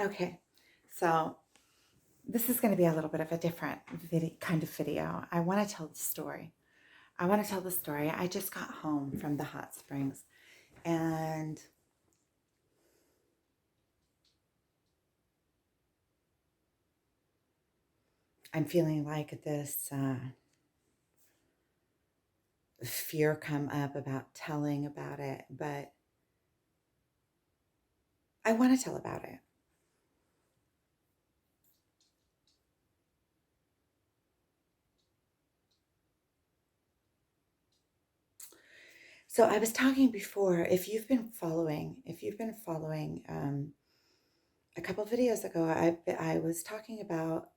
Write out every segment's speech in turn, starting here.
Okay, so this is going to be a little bit of a different kind of video. I want to tell the story. I want to tell the story. I just got home from the hot springs and I'm feeling like this fear come up about telling about it, but I want to tell about it. So I was talking before, if you've been following a couple of videos ago, I was talking about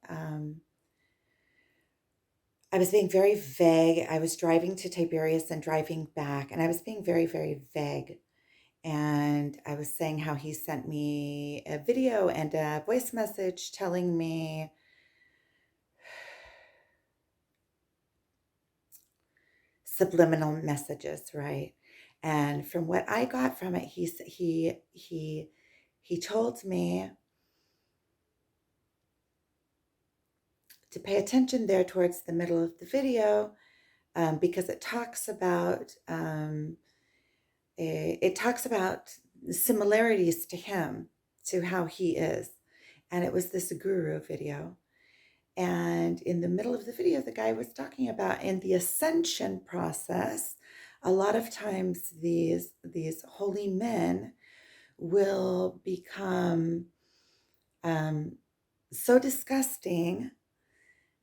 I was being very vague. I was driving to Tiberias and driving back, and I was being very, very vague. And I was saying how he sent me a video and a voice message telling me subliminal messages, right? And from what I got from it, he told me to pay attention there towards the middle of the video, because it talks about similarities to him, to how he is. And it was this guru video. And in the middle of the video, the guy was talking about in the ascension process, a lot of times these holy men will become um, so disgusting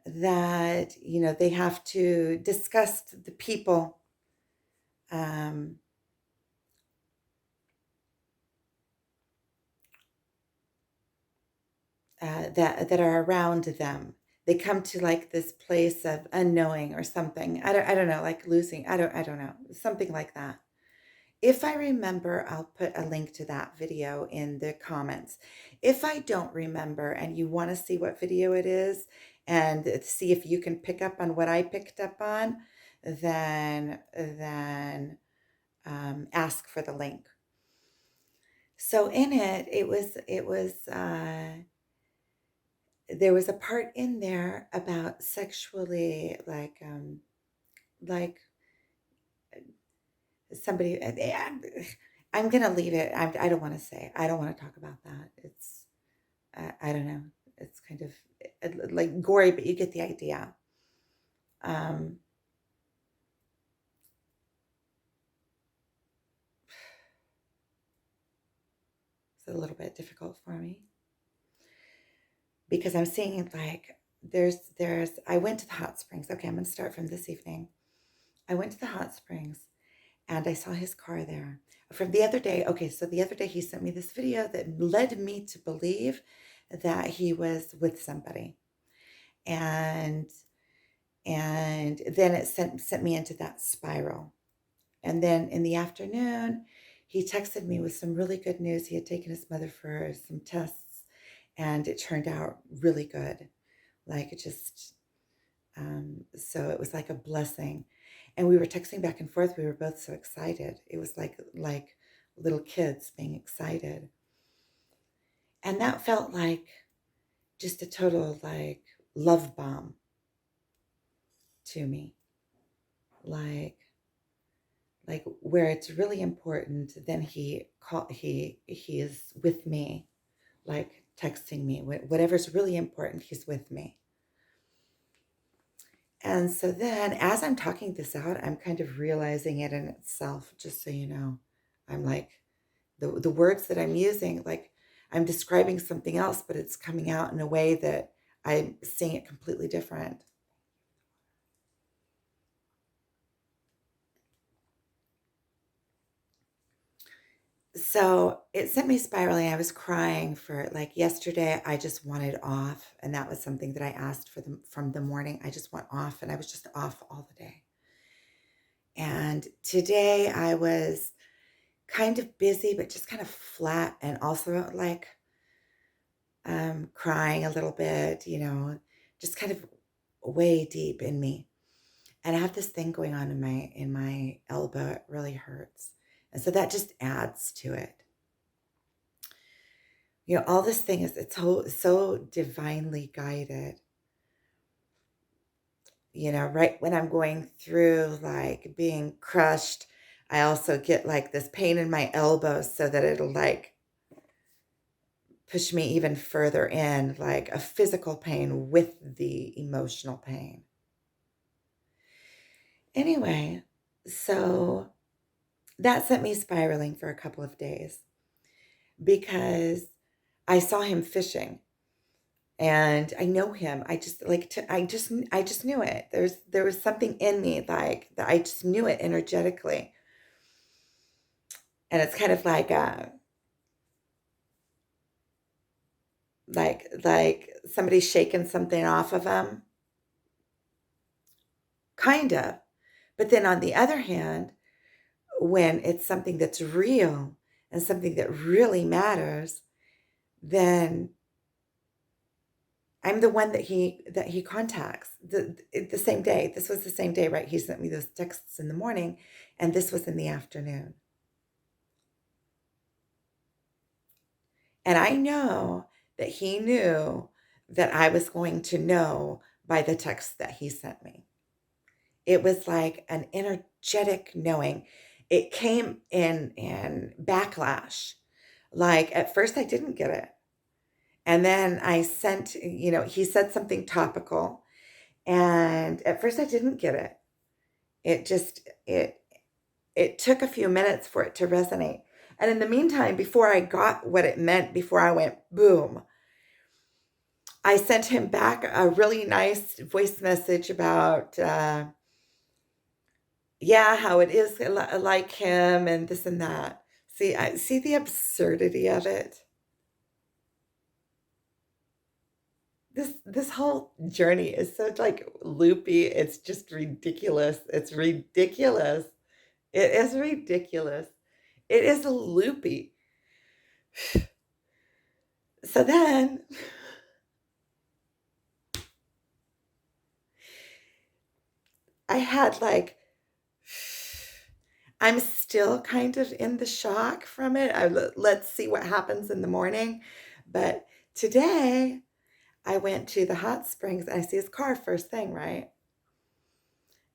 that they have to disgust the people um, that are around them. They come to like this place of unknowing or something. I don't know, like losing. I don't know, something like that. If I remember, I'll put a link to that video in the comments. If I don't remember and you want to see what video it is and see if you can pick up on what I picked up on, then ask for the link. So in it, there was a part in there about sexually, like somebody. I'm gonna leave it. I don't want to say. I don't want to talk about that. I don't know. It's kind of like gory, but you get the idea. Um, it's a little bit difficult for me because I'm seeing like there's. I went to the hot springs. Okay, I'm gonna start from this evening. I went to the hot springs and I saw his car there. From the other day, okay, so the other day he sent me this video that led me to believe that he was with somebody. And then it sent me into that spiral. And then in the afternoon, he texted me with some really good news. He had taken his mother for some tests and it turned out really good. Like it just so it was like a blessing. And we were texting back and forth. We were both so excited. It was like little kids being excited. And that felt like just a total like love bomb to me. Like where it's really important, then he is with me, like texting me. Whatever's really important, he's with me. And so then as I'm talking this out, I'm kind of realizing it in itself, just so you know. I'm like, the words that I'm using, like I'm describing something else, but it's coming out in a way that I'm seeing it completely different. So it sent me spiraling. I was crying for like yesterday. I just wanted off, and that was something that I asked for from the morning. I just want off, and I was just off all the day. And today I was kind of busy, but just kind of flat, and also like crying a little bit. Just kind of way deep in me. And I have this thing going on in my elbow. It really hurts, and so that just adds to it. all this thing is, it's so divinely guided. Right when I'm going through like being crushed, I also get like this pain in my elbows so that it'll like push me even further in, like a physical pain with the emotional pain. Anyway, so that sent me spiraling for a couple of days because I saw him fishing and I know him. I just like to, I just knew it. There was something in me like that. I just knew it energetically. And it's kind of like somebody shaking something off of him, kind of. But then on the other hand, when it's something that's real and something that really matters, then I'm the one that he contacts the same day. This was the same day, right? He sent me those texts in the morning, and this was in the afternoon. And I know that he knew that I was going to know by the text that he sent me. It was like an energetic knowing. It came in backlash. Like at first I didn't get it. And then I sent, he said something topical. And at first I didn't get it. It just it took a few minutes for it to resonate. And in the meantime, before I got what it meant, before I went boom, I sent him back a really nice voice message about yeah, how it is like him and this and that. See, I see the absurdity of it. This whole journey is so like loopy. It's just ridiculous. It's ridiculous. It is ridiculous. It is loopy. So then I had like I'm still kind of in the shock from it. Let's see what happens in the morning. But today I went to the hot springs and I see his car first thing, right?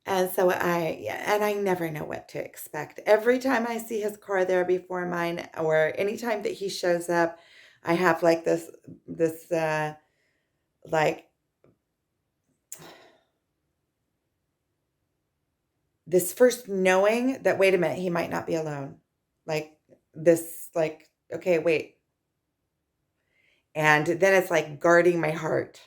And so yeah, and I never know what to expect. Every time I see his car there before mine, or anytime that he shows up, I have like this like this first knowing that wait a minute, he might not be alone. Like this, like, okay, wait. And then it's like guarding my heart.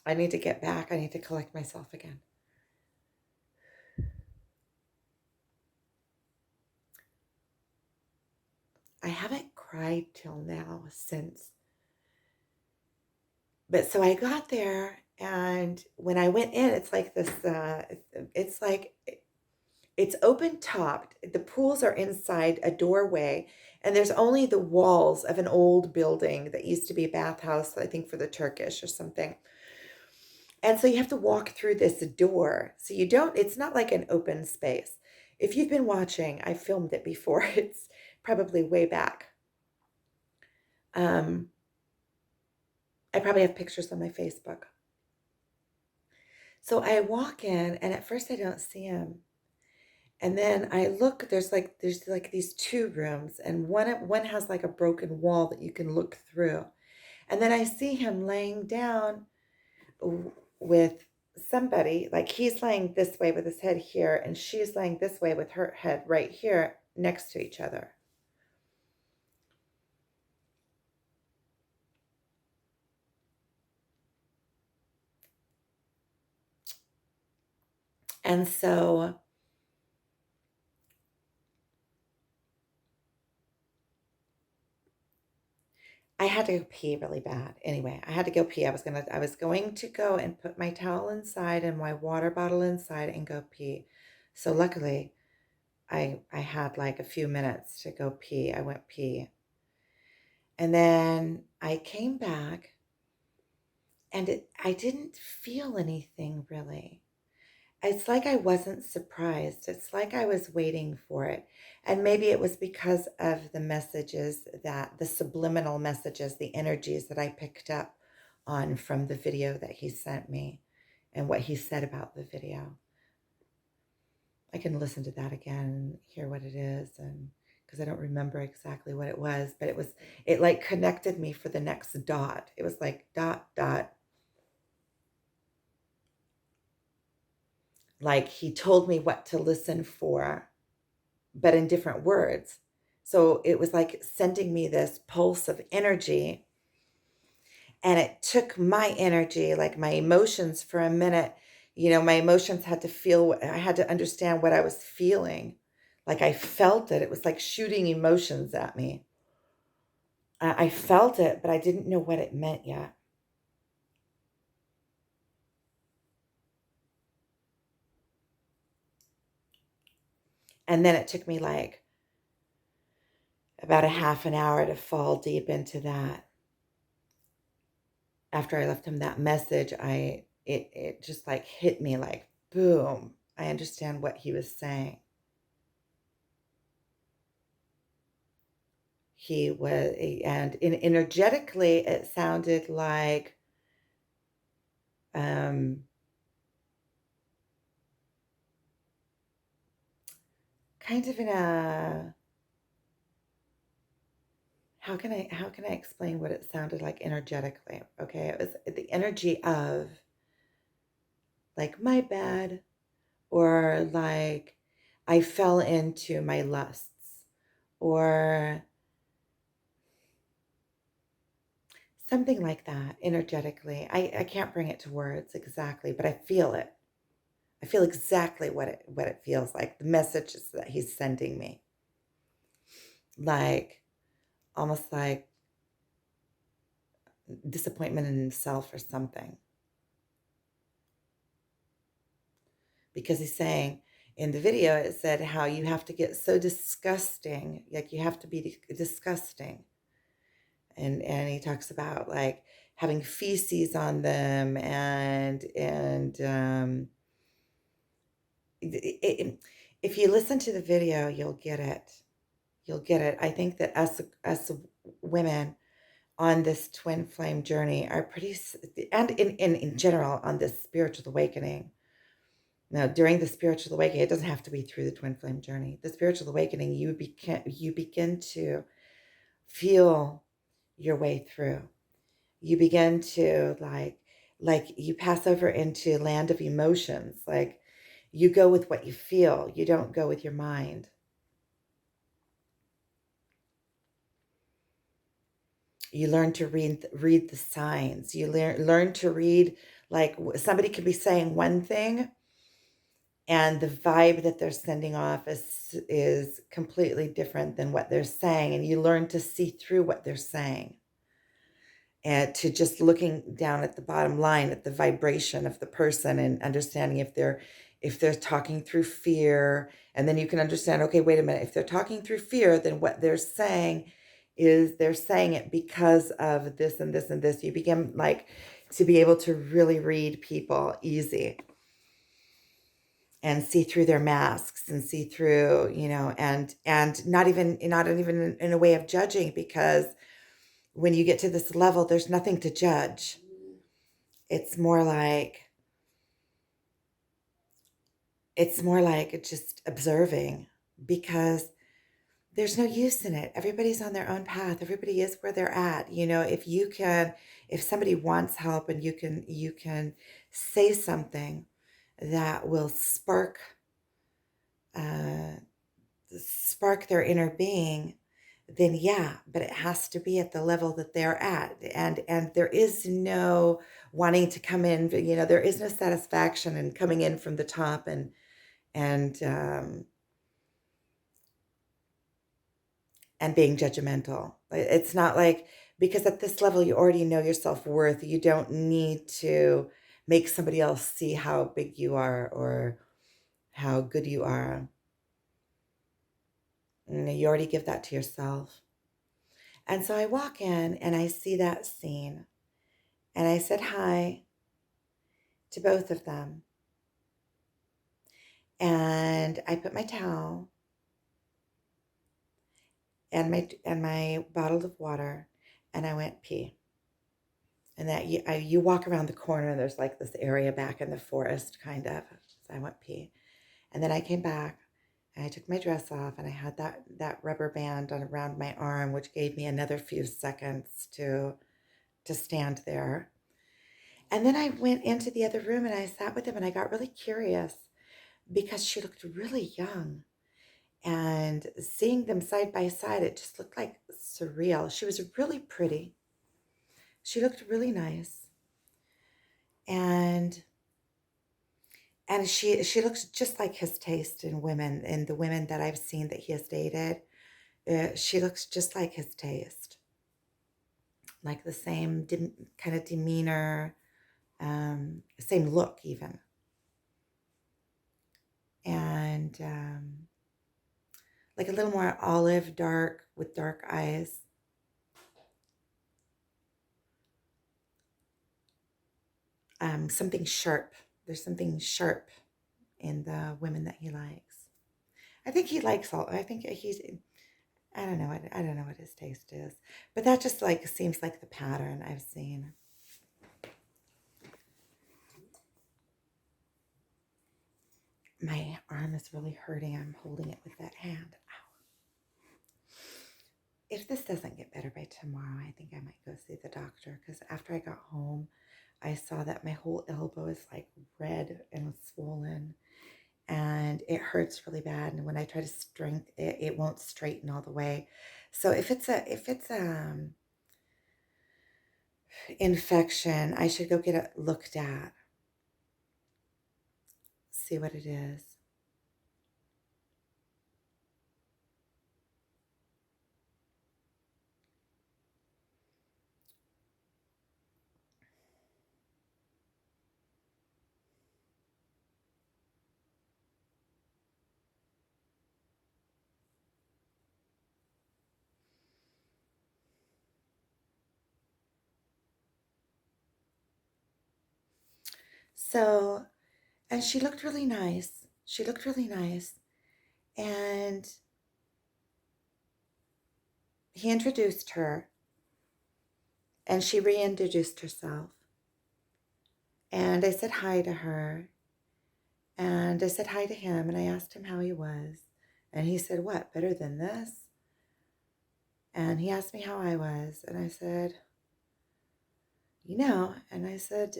I need to get back. I need to collect myself again. I haven't cried till now since. But so I got there, and when I went in, it's like this, it's like it's open topped. The pools are inside a doorway, and there's only the walls of an old building that used to be a bathhouse, I think for the Turkish or something. And so you have to walk through this door. So you don't, it's not like an open space. If you've been watching, I filmed it before, it's probably way back. Um, I probably have pictures on my Facebook. So I walk in, and at first I don't see him. And then I look, there's like these two rooms, and one has like a broken wall that you can look through. And then I see him laying down with somebody, like he's laying this way with his head here, and she's laying this way with her head right here next to each other. And so I had to go pee really bad. Anyway, I had to go pee. I was going to go and put my towel inside and my water bottle inside and go pee. So luckily, I had like a few minutes to go pee. I went pee. And then I came back and I didn't feel anything really. It's like I wasn't surprised. It's like I was waiting for it. And maybe it was because of the messages that, the subliminal messages, the energies that I picked up on from the video that he sent me and what he said about the video. I can listen to that again and hear what it is, and because I don't remember exactly what it was, but it like connected me for the next dot. It was like dot, dot. Like he told me what to listen for, but in different words. So it was like sending me this pulse of energy. And it took my energy, like my emotions for a minute. My emotions had to feel, I had to understand what I was feeling. Like I felt it. It was like shooting emotions at me. I felt it, but I didn't know what it meant yet. And then it took me like about a half an hour to fall deep into that. After I left him that message, it just like hit me like boom. I understand what he was saying. He was, and energetically, it sounded like um, kind of in a, how can I explain what it sounded like energetically? Okay, it was the energy of like my bad, or like I fell into my lusts, or something like that energetically. I can't bring it to words exactly, but I feel it. I feel exactly what it feels like. The messages that he's sending me. Like almost like disappointment in himself or something. Because he's saying in the video, it said how you have to get so disgusting, like you have to be disgusting. And he talks about like having feces on them, and if you listen to the video, you'll get it. You'll get it. I think that us women on this twin flame journey are pretty, and in general on this spiritual awakening. Now, during the spiritual awakening, it doesn't have to be through the twin flame journey. The spiritual awakening, you begin to feel your way through. You begin to like you pass over into land of emotions. Like you go with what you feel. You don't go with your mind. You learn to read the signs. You learn to read, like somebody could be saying one thing and the vibe that they're sending off is completely different than what they're saying, and you learn to see through what they're saying, and to just looking down at the bottom line at the vibration of the person and understanding if they're talking through fear. And then you can understand, okay, wait a minute, if they're talking through fear, then what they're saying is they're saying it because of this and this and this. You begin like to be able to really read people easy and see through their masks and see through, and not even in a way of judging, because when you get to this level, there's nothing to judge. It's more like just observing, because there's no use in it. Everybody's on their own path. Everybody is where they're at. If somebody wants help and you can say something that will uh, spark their inner being, then yeah, but it has to be at the level that they're at. And there is no wanting to come in, there is no satisfaction in coming in from the top and and being judgmental. It's not like, because at this level, you already know your self-worth. You don't need to make somebody else see how big you are or how good you are. You already give that to yourself. And so I walk in and I see that scene. And I said hi to both of them. And I put my towel and my bottle of water, and I went pee. And that you walk around the corner, and there's like this area back in the forest, kind of. So I went pee, and then I came back, and I took my dress off, and I had that rubber band on around my arm, which gave me another few seconds to stand there. And then I went into the other room, and I sat with him, and I got really curious because she looked really young. And seeing them side by side, it just looked like surreal. She was really pretty. She looked really nice. And she looks just like his taste in women, in the women that I've seen that he has dated. She looks just like his taste, like the same kind of demeanor, same look even, and like a little more olive dark with dark eyes. Something sharp. There's something sharp in the women that he likes. I think he likes all. I think he's. I don't know. I don't know what his taste is, but that just like seems like the pattern I've seen. My arm is really hurting. I'm holding it with that hand. Ow. If this doesn't get better by tomorrow, I think I might go see the doctor, because after I got home, I saw that my whole elbow is like red and swollen, and it hurts really bad. And when I try to strengthen it, it won't straighten all the way. So if it's infection, I should go get it looked at, see what it is. So, and she looked really nice. She looked really nice. And he introduced her, and she reintroduced herself. And I said hi to her. And I said hi to him, and I asked him how he was. And he said, "What, better than this?" And he asked me how I was. And I said,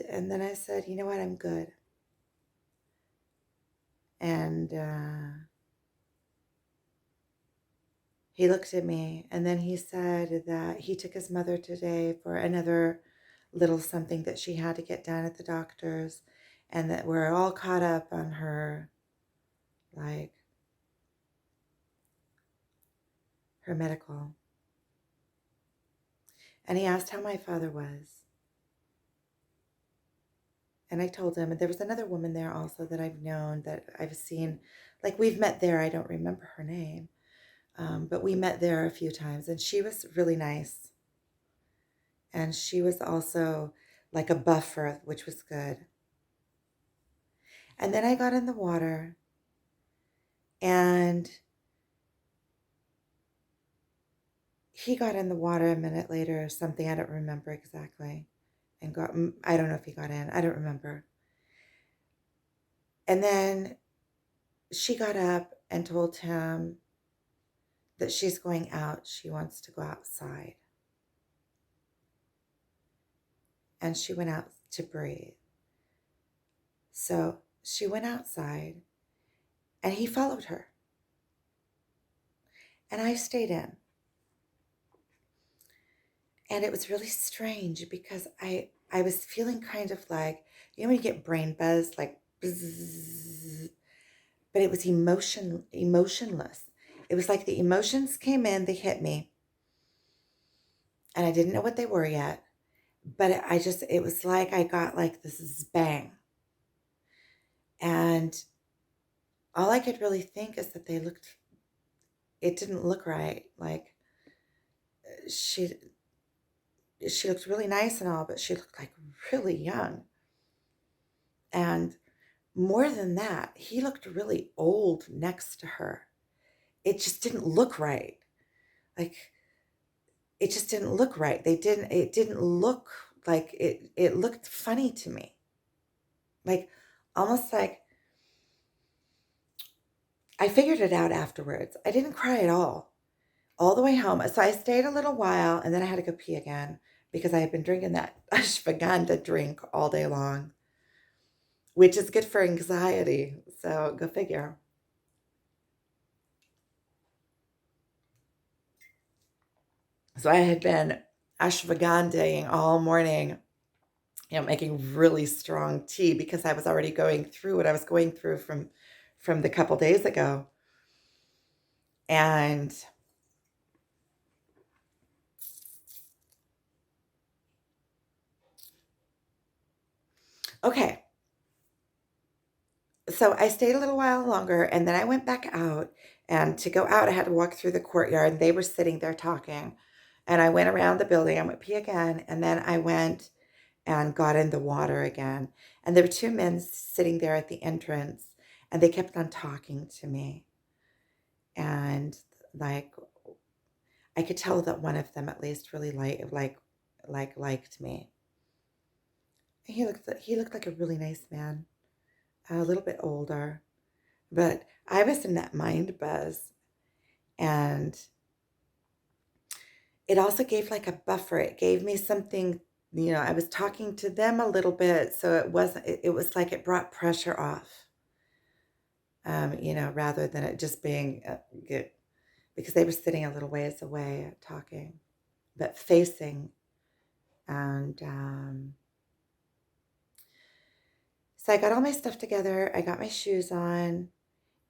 and then I said, "You know what, I'm good." And he looked at me, and then he said that he took his mother today for another little something that she had to get done at the doctor's, and that we're all caught up on her, like, her medical. And he asked how my father was. And I told him, and there was another woman there also that I've known, that I've seen, like we've met there. I don't remember her name, but we met there a few times, and she was really nice. And she was also like a buffer, which was good. And then I got in the water, and he got in the water a minute later or something. I don't remember exactly. And I don't know if he got in. I don't remember. And then she got up and told him that she's going out. She wants to go outside. And she went out to breathe. So she went outside, and he followed her. And I stayed in. And it was really strange because I was feeling kind of like, when you get brain buzz, like bzzz, but it was emotionless. it was like the emotions came in, they hit me, and I didn't know what they were yet. But it was like I got like this bang. And all I could really think is that it didn't look right. Like she, she looked really nice and all, but she looked like really young. And more than that, he looked really old next to her. It just didn't look right. Like it just didn't look right. It didn't look like it looked funny to me. Like almost like I figured it out afterwards. I didn't cry at all the way home. So I stayed a little while and then I had to go pee again because I had been drinking that ashwagandha drink all day long, which is good for anxiety. So go figure. So I had been ashwagandhaing all morning, making really strong tea because I was already going through what I was going through from the couple days ago. And okay, so I stayed a little while longer and then I went back out. And to go out, I had to walk through the courtyard and they were sitting there talking. And I went around the building, I went pee again, and then I went and got in the water again. And there were two men sitting there at the entrance and they kept on talking to me. And like I could tell that one of them at least really liked me. He looked like a really nice man, a little bit older, but I was in that mind buzz, and it also gave like a buffer. It gave me something, I was talking to them a little bit, so it was like it brought pressure off, rather than it just being good, because they were sitting a little ways away talking, but facing. And so I got all my stuff together. I got my shoes on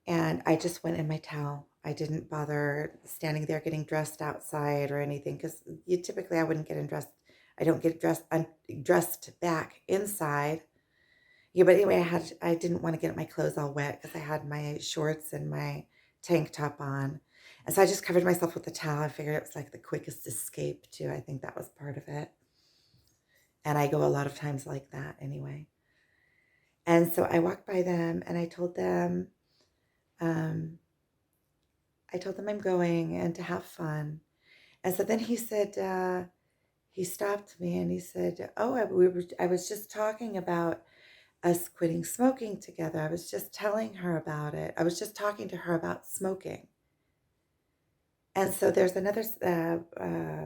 and I just went in my towel. I didn't bother standing there getting dressed outside or anything because I wouldn't get dressed. I don't get dressed back inside. Yeah, but anyway, I didn't want to get my clothes all wet because I had my shorts and my tank top on. And so I just covered myself with the towel. I figured it was like the quickest escape too. I think that was part of it. And I go a lot of times like that anyway. And so I walked by them and um, I told them I'm going and to have fun. And so then he stopped me and he said, "Oh, I was just talking about us quitting smoking together. I was just telling her about it. I was just talking to her about smoking." And so there's another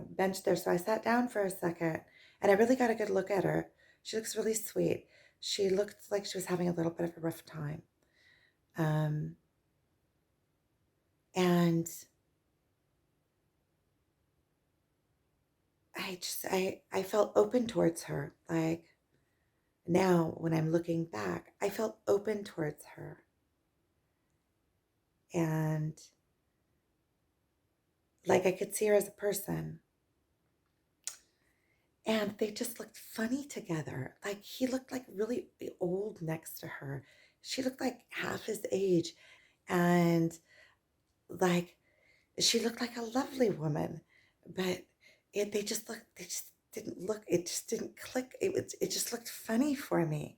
bench there. So I sat down for a second and I really got a good look at her. She looks really sweet. She looked like she was having a little bit of a rough time. Um, and I felt open towards her. Like now, when I'm looking back, I felt open towards her. And like I could see her as a person. And they just looked funny together. Like he looked like really old next to her. She looked like half his age. And like she looked like a lovely woman. But they just didn't look, it just didn't click. It just looked funny for me.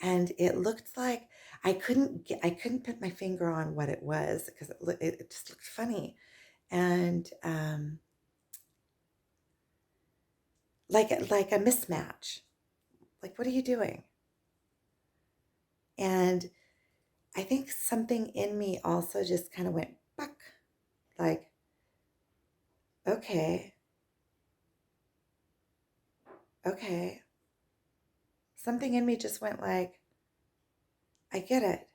And it looked like I couldn't put my finger on what it was because it just looked funny. And like a mismatch. Like, what are you doing? And I think something in me also just kind of went buck, like, okay, okay. Something in me just went like, I get it.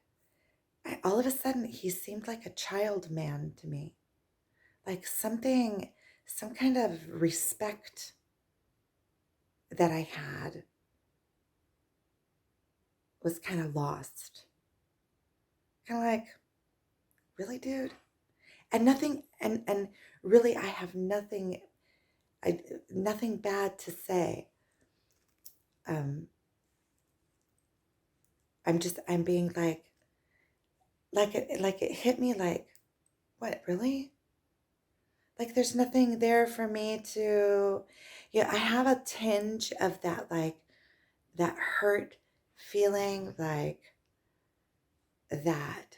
All of a sudden, he seemed like a child man to me. Like some kind of respect that I had was kind of lost. Kind of like, really, dude? and nothing, and really, I have nothing, nothing bad to say. Um, I'm being like it hit me like, what, really? Like there's nothing there for me to, yeah, I have a tinge of that, like that hurt feeling, like that,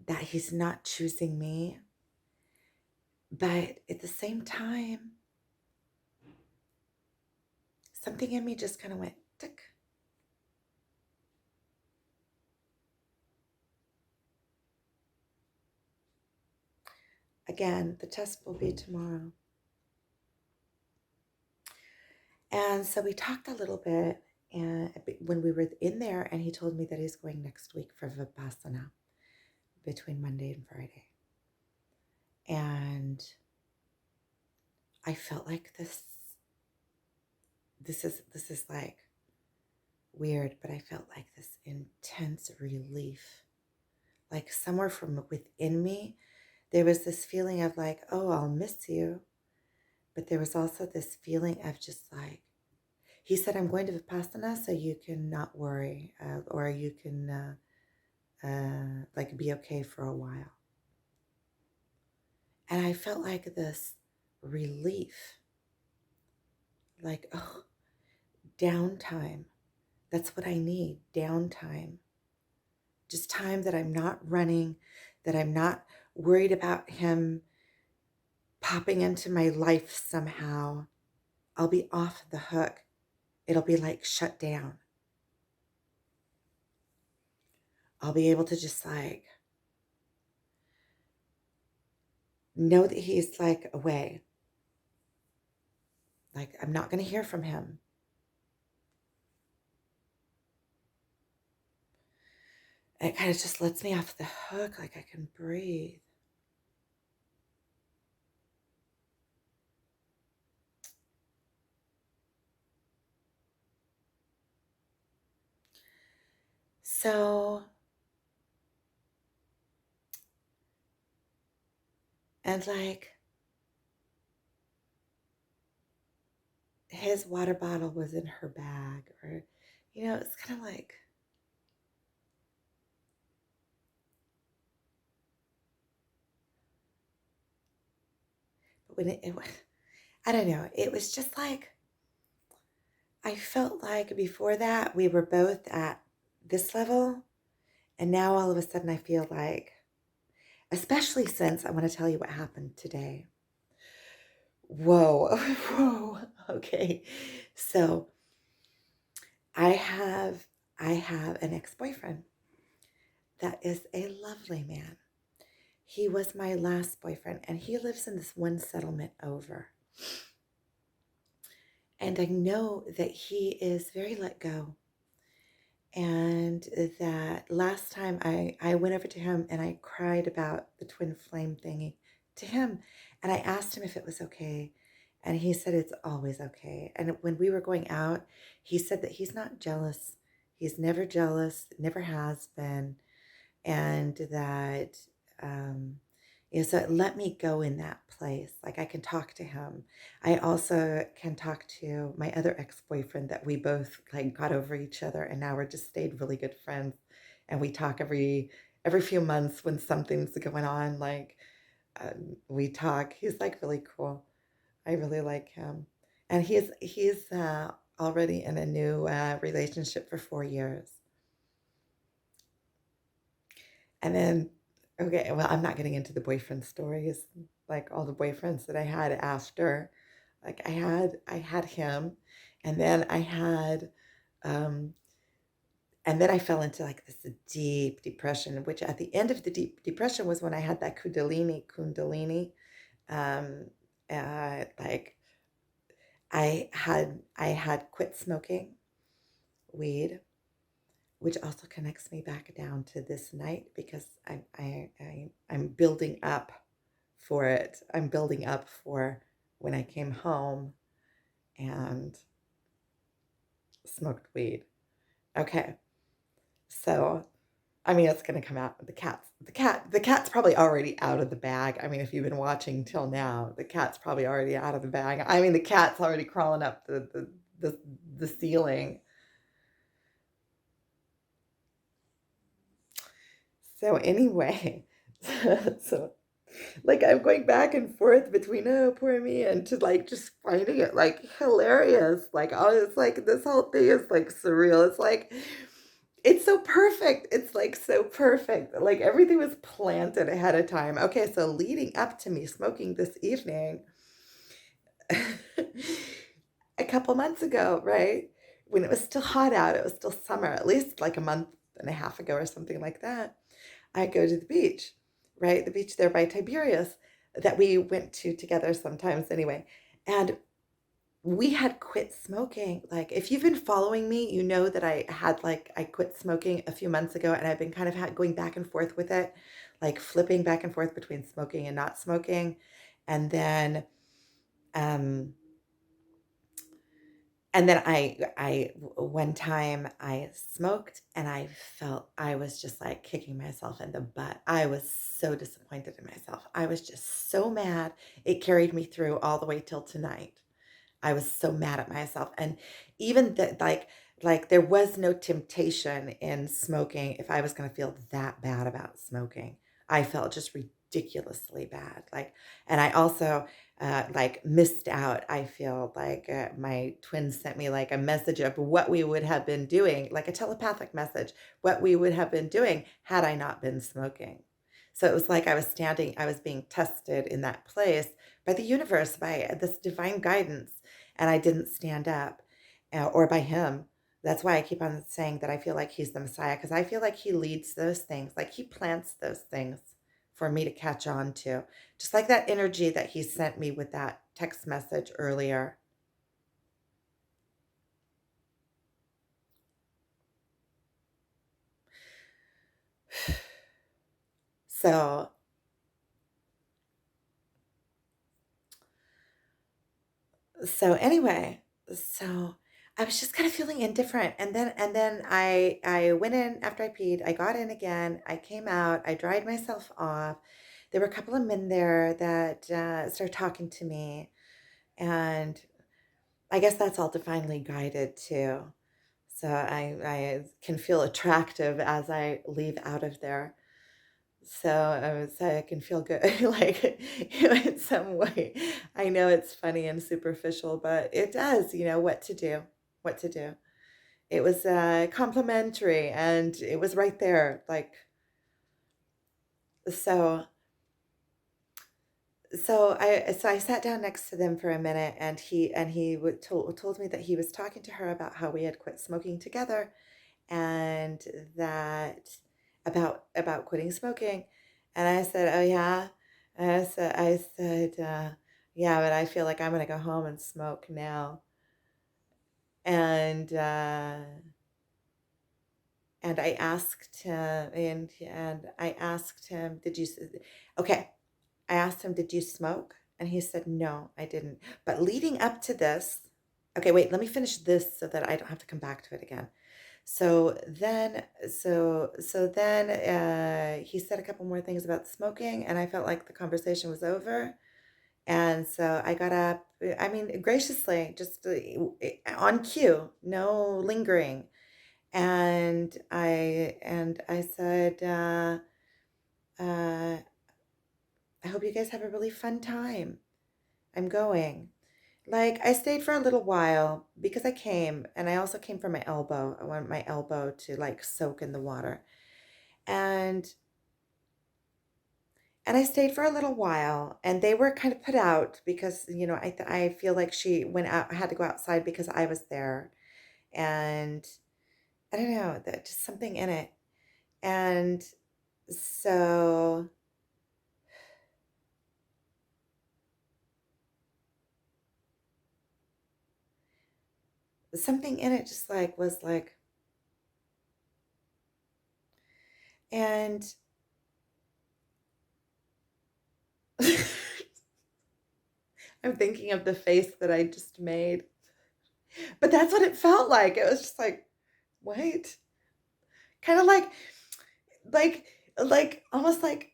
that he's not choosing me. But at the same time, something in me just kind of went tick. Again, the test will be tomorrow. And so we talked a little bit, and when we were in there, and he told me that he's going next week for Vipassana between Monday and Friday. And I felt like this is like weird, but I felt like this intense relief. Like somewhere from within me, there was this feeling of like, oh, I'll miss you. But there was also this feeling of just like, he said, I'm going to Vipassana so you can not worry, or you can like be okay for a while. And I felt like this relief, like, oh, downtime. That's what I need, downtime. Just time that I'm not running, that I'm not worried about him popping into my life somehow. I'll be off the hook. It'll be like shut down. I'll be able to just like know that he's like away. Like I'm not going to hear from him. And it kind of just lets me off the hook. Like I can breathe. So, and like his water bottle was in her bag, or, it's kind of like, but when it was, I don't know, it was just like, I felt like before that we were both at this level, and now all of a sudden I feel like, especially since I want to tell you what happened today. Whoa, whoa, okay. So I have I have an ex-boyfriend that is a lovely man. He was my last boyfriend, and he lives in this one settlement over. And I know that he is very let go. And that last time I went over to him and I cried about the twin flame thingy to him. And I asked him if it was okay. And he said it's always okay. And when we were going out, he said that he's not jealous. He's never jealous, never has been. And that, so it let me go in that place. Like I can talk to him. I also can talk to my other ex-boyfriend that we both like got over each other, and now we're just stayed really good friends. And we talk every few months when something's going on. Like we talk. He's like really cool. I really like him, and he's already in a new relationship for 4 years. And then, okay, well, I'm not getting into the boyfriend stories, like all the boyfriends that I had after. Like I had him, and then um, I fell into like this deep depression, which at the end of the deep depression was when I had that kundalini. Um, like I had quit smoking weed, which also connects me back down to this night because I'm building up for it. I'm building up for when I came home, and smoked weed. Okay. So, I mean, it's gonna come out. The cat's probably already out of the bag. I mean, if you've been watching till now, the cat's probably already out of the bag. I mean, the cat's already crawling up the, the ceiling. So anyway, so like I'm going back and forth between oh poor me and to like just finding it like hilarious. Like oh it's like this whole thing is like surreal. It's like it's so perfect. It's like so perfect. Like everything was planted ahead of time. Okay, so leading up to me smoking this evening, a couple months ago, right? When it was still hot out, it was still summer, at least like a month and a half ago or something like that. I go to the beach, right? The beach there by Tiberias that we went to together sometimes anyway. And we had quit smoking. Like, if you've been following me, you know that I quit smoking a few months ago and I've been kind of going back and forth with it, like flipping back and forth between smoking and not smoking. And then, um, and then one time I smoked and I felt I was just like kicking myself in the butt. I was so disappointed in myself. I was just so mad. It carried me through all the way till tonight. I was so mad at myself. And even that, like there was no temptation in smoking if I was going to feel that bad about smoking. I felt just ridiculously bad. Like, and I also like missed out. I feel like my twins sent me like a message of what we would have been doing, like a telepathic message, what we would have been doing had I not been smoking. So it was like I was being tested in that place by the universe, by this divine guidance, and I didn't stand up, or by him. That's why I keep on saying that I feel like he's the Messiah, because I feel like he leads those things, like he plants those things for me to catch on to. Just like that energy that he sent me with that text message earlier. So, so anyway, so I was just kind of feeling indifferent, and then I went in after I peed. I got in again. I came out. I dried myself off. There were a couple of men there that started talking to me, and I guess that's all divinely guided too. So I can feel attractive as I leave out of there. So I can feel good, like in some way. I know it's funny and superficial, but it does, what to do, what to do. It was complimentary and it was right there. Like, so, so I sat down next to them for a minute and told me that he was talking to her about how we had quit smoking together and that about quitting smoking. And I said, "Oh yeah." And I said, "Yeah, but I feel like I'm gonna go home and smoke now." And and I asked him, and I asked him, Okay, I asked him, "Did you smoke?" And he said, "No, I didn't." But leading up to this, okay, wait, let me finish this so that I don't have to come back to it again. So then he said a couple more things about smoking, and I felt like the conversation was over. And so I got up, I mean, graciously, just on cue, no lingering. And I said, uh, I hope you guys have a really fun time. I'm going. Like, I stayed for a little while because I came, and I also came for my elbow. I want my elbow to like soak in the water. And and I stayed for a little while, and they were kind of put out because, I feel like she went out, had to go outside because I was there. And I don't know, that just something in it. And so something in it just like was like, and I'm thinking of the face that I just made. But that's what it felt like. It was just like, wait, kind of like, almost like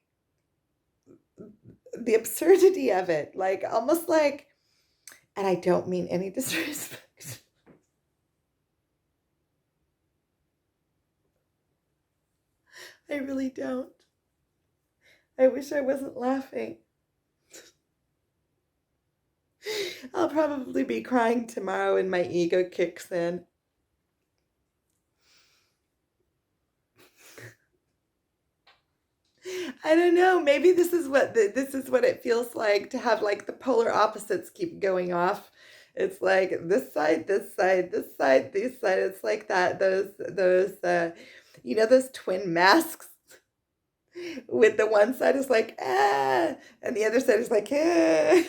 the absurdity of it, like almost like, and I don't mean any disrespect. I really don't. I wish I wasn't laughing. I'll probably be crying tomorrow when my ego kicks in. I don't know. Maybe this is what it feels like to have like the polar opposites keep going off. It's like this side, this side, this side, this side. It's like that. Those those twin masks with the one side is like ah, and the other side is like ah.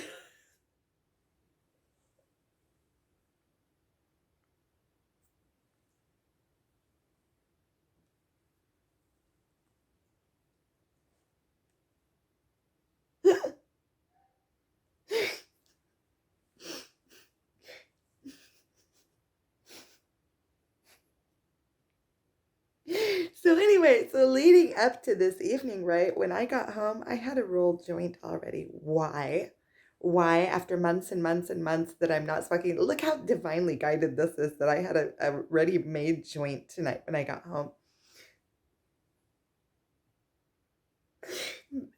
So anyway, so leading up to this evening, right, when I got home, I had a rolled joint already. Why? Why, after months and months and months that I'm not smoking? Look how divinely guided this is that I had a ready-made joint tonight when I got home.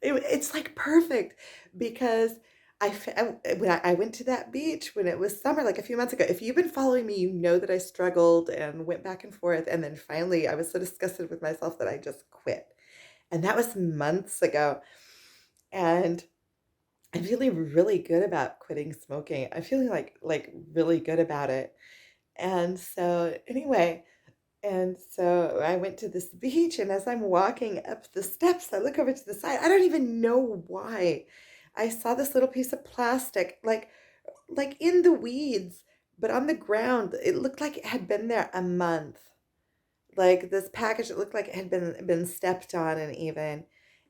It's like perfect because when I went to that beach when it was summer, like a few months ago. If you've been following me, you know that I struggled and went back and forth. And then finally, I was so disgusted with myself that I just quit. And that was months ago. And I'm feeling really good about quitting smoking. I'm feeling like really good about it. And so anyway, and so I went to this beach, and as I'm walking up the steps, I look over to the side. I don't even know why. I saw this little piece of plastic, like in the weeds, but on the ground. It looked like it had been there a month. Like this package, it looked like it had been stepped on, and even,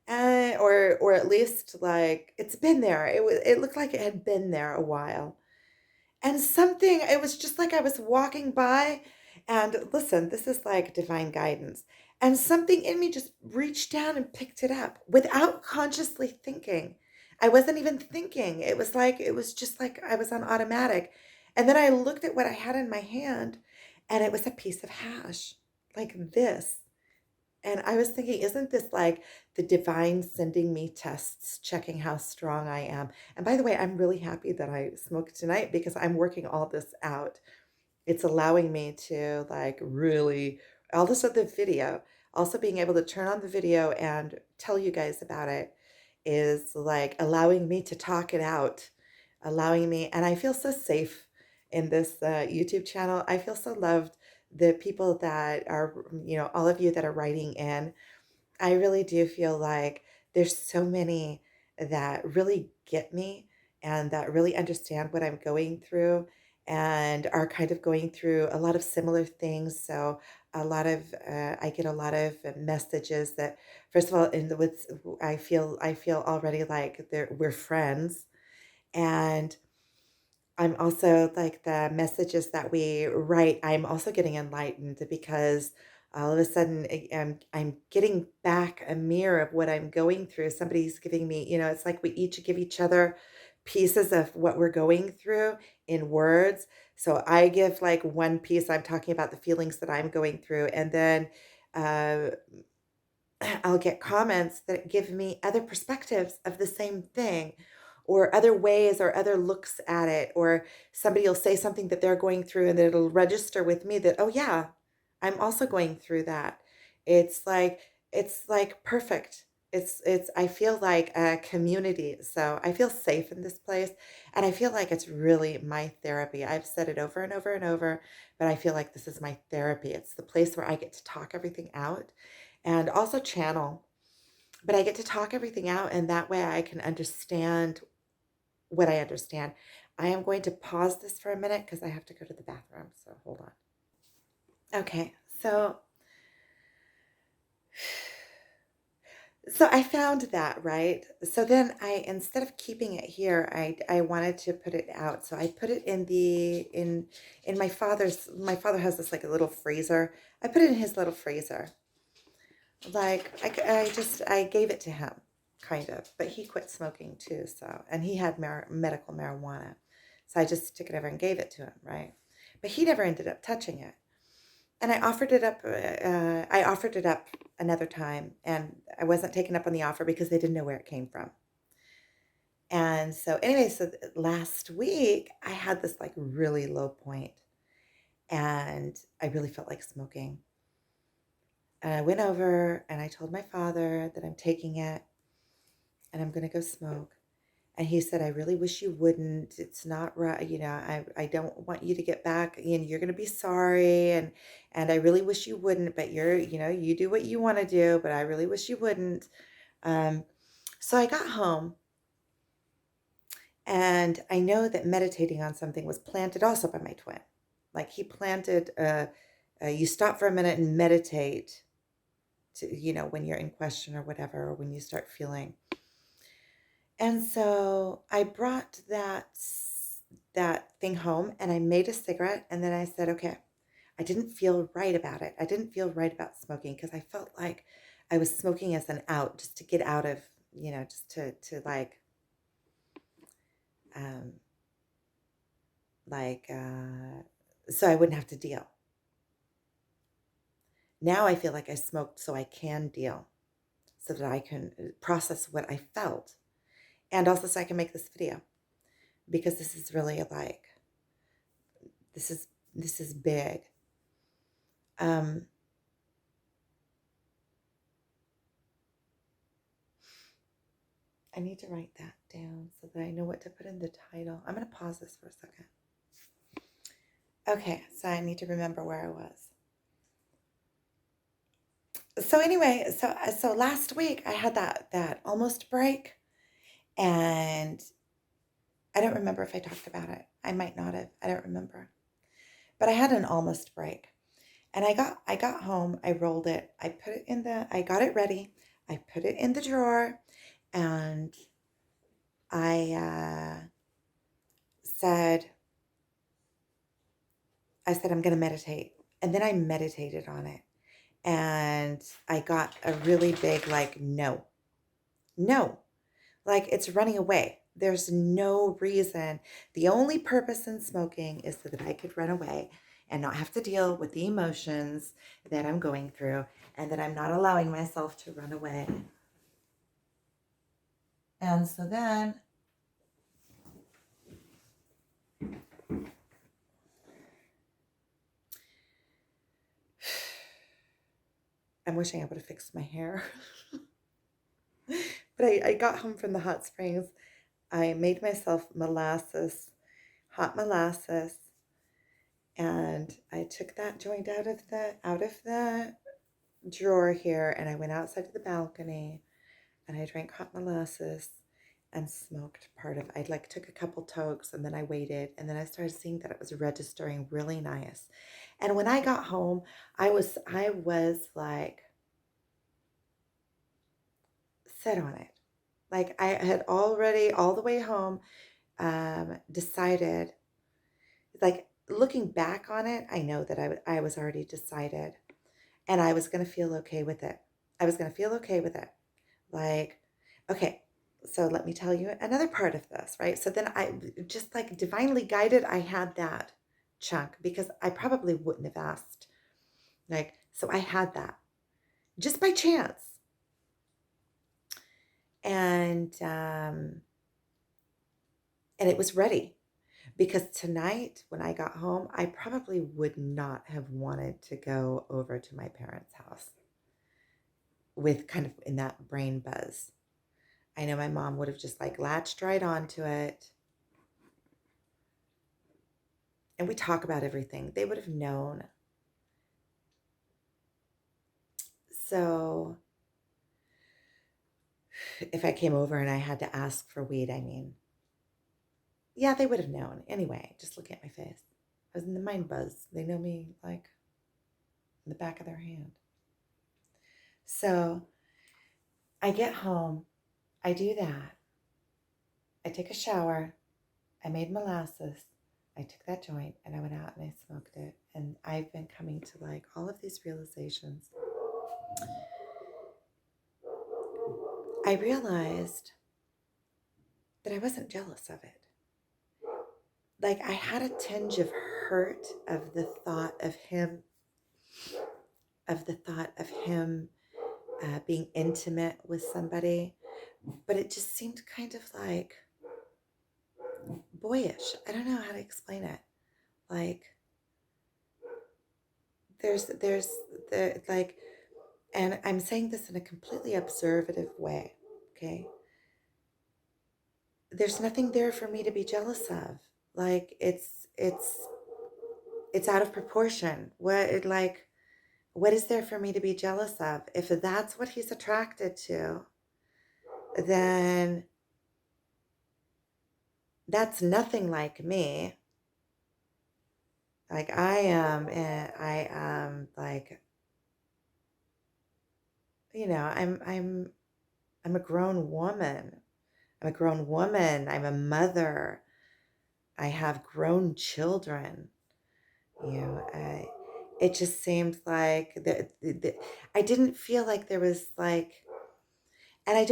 or at least like it's been there. It looked like it had been there a while. And something, it was just like I was walking by, and listen, this is like divine guidance. And something in me just reached down and picked it up without consciously thinking. I wasn't even thinking. It was just like I was on automatic. And then I looked at what I had in my hand, and it was a piece of hash like this. And I was thinking, isn't this like the divine sending me tests, checking how strong I am? And by the way, I'm really happy that I smoked tonight because I'm working all this out. It's allowing me to like really, all this other video, also being able to turn on the video and tell you guys about it is like allowing me to talk it out, allowing me, and I feel so safe in this YouTube channel. I feel so loved. The people that are, all of you that are writing in, I really do feel like there's so many that really get me and that really understand what I'm going through and are kind of going through a lot of similar things. So I get a lot of messages that, first of all, I feel already like we're friends, and I'm also like the messages that we write, I'm also getting enlightened because all of a sudden I'm getting back a mirror of what I'm going through. Somebody's giving me, it's like we each give each other pieces of what we're going through in words. So I give like one piece, I'm talking about the feelings that I'm going through, and then uh, I'll get comments that give me other perspectives of the same thing or other ways or other looks at it, or somebody will say something that they're going through and it'll register with me that, oh yeah, I'm also going through that. It's like perfect. It's I feel like a community. So I feel safe in this place, and I feel like it's really my therapy. I've said it over and over and over, but I feel like this is my therapy. It's the place where I get to talk everything out and also channel. But I get to talk everything out, and that way I can understand what I understand. I am going to pause this for a minute because I have to go to the bathroom. So hold on. Okay, so So I found that, right? So then instead of keeping it here, I wanted to put it out. So I put it in my father has this like a little freezer. I put it in his little freezer. Like I gave it to him, kind of, but he quit smoking too. So, and he had medical marijuana. So I just took it over and gave it to him, right? But he never ended up touching it. And I offered it up. I offered it up another time, and I wasn't taken up on the offer because they didn't know where it came from. And so, anyway, so last week I had this like really low point, and I really felt like smoking. And I went over and I told my father that I'm taking it and I'm going to go smoke. And he said, I really wish you wouldn't. It's not right. I don't want you to get back and you're going to be sorry. And I really wish you wouldn't, but you do what you want to do, but I really wish you wouldn't. Um, so I got home and I know that meditating on something was planted also by my twin. Like he planted, you stop for a minute and meditate to, when you're in question or whatever, or when you start feeling. And so I brought that thing home and I made a cigarette and then I said, okay, I didn't feel right about it. I didn't feel right about smoking because I felt like I was smoking as an out just to get out of, just to um like so I wouldn't have to deal. Now I feel like I smoked so I can deal, so that I can process what I felt and also so I can make this video because this is really like this is this is big. Um, I need to write that down so that I know what to put in the title. I'm going to pause this for a second. Okay, so I need to remember where I was. So anyway, so last week I had that almost break, and I don't remember if I talked about it. I might not have. I don't remember. But I had an almost break. And I got home, I rolled it, I got it ready, I put it in the drawer, and I said, I'm going to meditate. And then I meditated on it. And I got a really big, like, no, no, like it's running away. There's no reason. The only purpose in smoking is so that I could run away and not have to deal with the emotions that I'm going through and that I'm not allowing myself to run away. And so then I'm wishing I would have fixed my hair. But I got home from the hot springs. I made myself molasses, hot molasses, and I took that joint out of the drawer here, and I went outside to the balcony, and I drank hot molasses and smoked part of. I like took a couple toques, and then I waited, and then I started seeing that it was registering really nice. And when I got home, I was like set on it. Like I had already all the way home decided, like looking back on it, I know that I was already decided and I was going to feel okay with it. I was going to feel okay with it. Like, okay, so let me tell you another part of this, right? So then I just like divinely guided, I had that chunk because I probably wouldn't have asked. Like, so I had that just by chance. And and it was ready. Because tonight, when I got home, I probably would not have wanted to go over to my parents' house with kind of in that brain buzz. I know my mom would have just like latched right onto it. And we talk about everything. They would have known. So if I came over and I had to ask for weed, I mean, yeah, they would have known. Anyway, just look at my face. I was in the mind buzz. They know me like in the back of their hand. So I get home, I do that. I take a shower, I made molasses, I took that joint and I went out and I smoked it. And I've been coming to like all of these realizations. I realized that I wasn't jealous of it. Like I had a tinge of hurt of the thought of him, being intimate with somebody, but it just seemed kind of like boyish. I don't know how to explain it. Like there's the like, and I'm saying this in a completely observative way. Okay, there's nothing there for me to be jealous of. Like it's out of proportion. What is there for me to be jealous of? If that's what he's attracted to, then that's nothing like me. Like I am like, I'm a grown woman. I'm a grown woman. I'm a mother. I have grown children. It just seemed like I didn't feel like there was like, and I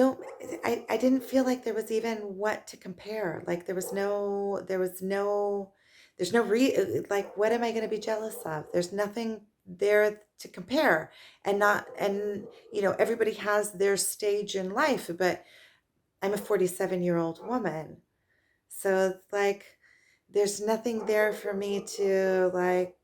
didn't feel like there was even what to compare. Like there's no like, what am I going to be jealous of? There's nothing there to compare. Everybody has their stage in life, but I'm a 47-year-old woman. So it's like, there's nothing there for me to like,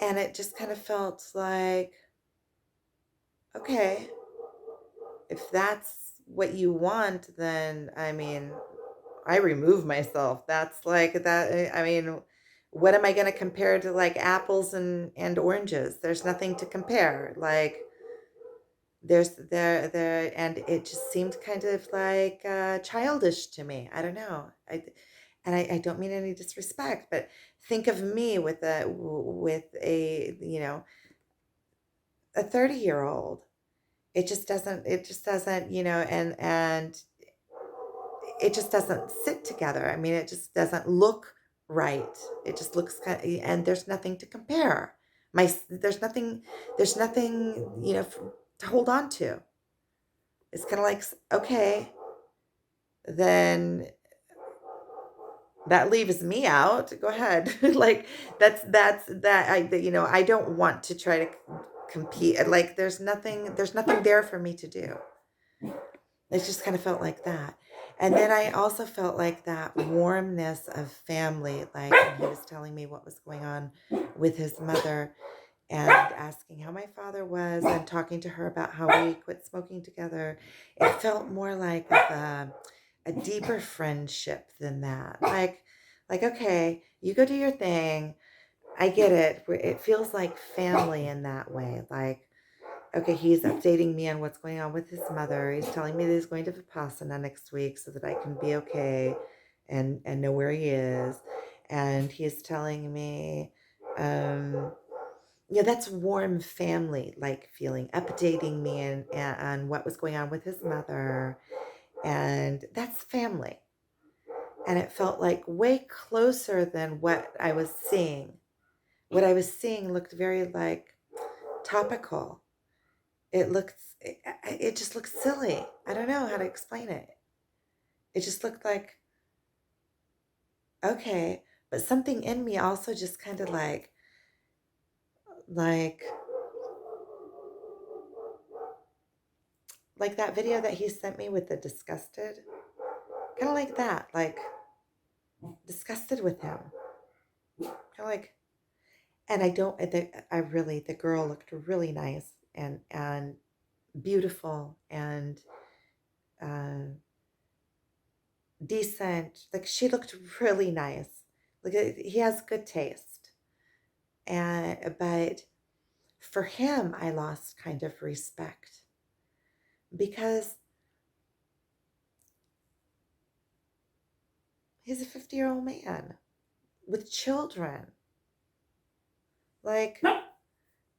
and it just kind of felt like, okay, if that's what you want, then I mean, I remove myself. That's like that. I mean, what am I going to compare to like apples and oranges? There's nothing to compare. Like there, and it just seemed kind of like childish to me. I don't know. I don't mean any disrespect, but think of me with a 30-year-old. It just doesn't, and it just doesn't sit together. I mean, it just doesn't look right. It just looks and there's nothing to compare. There's nothing, to hold on to. It's kind of like, okay, then that leaves me out. Go ahead. Like that's that I don't want to try to compete. Like there's nothing there for me to do. It just kind of felt like that. And then I also felt like that warmness of family, like when he was telling me what was going on with his mother and asking how my father was and talking to her about how we quit smoking together. It felt more like a deeper friendship than that. Like, okay, you go do your thing. I get it. It feels like family in that way. Like, okay, he's updating me on what's going on with his mother. He's telling me that he's going to Vipassana next week so that I can be okay and know where he is. And he's telling me, that's warm family like feeling, updating me on what was going on with his mother. And that's family. And it felt like way closer than what I was seeing. What I was seeing looked very like topical. It just looked silly. I don't know how to explain it. It just looked okay, but something in me also just kind of like like that video that he sent me with the disgusted, kind of like that, like disgusted with him, kind of like. And the girl looked really nice and beautiful and uh, decent. Like she looked really nice. Like he has good taste, but for him, I lost kind of respect because he's a 50-year-old man with children. Like,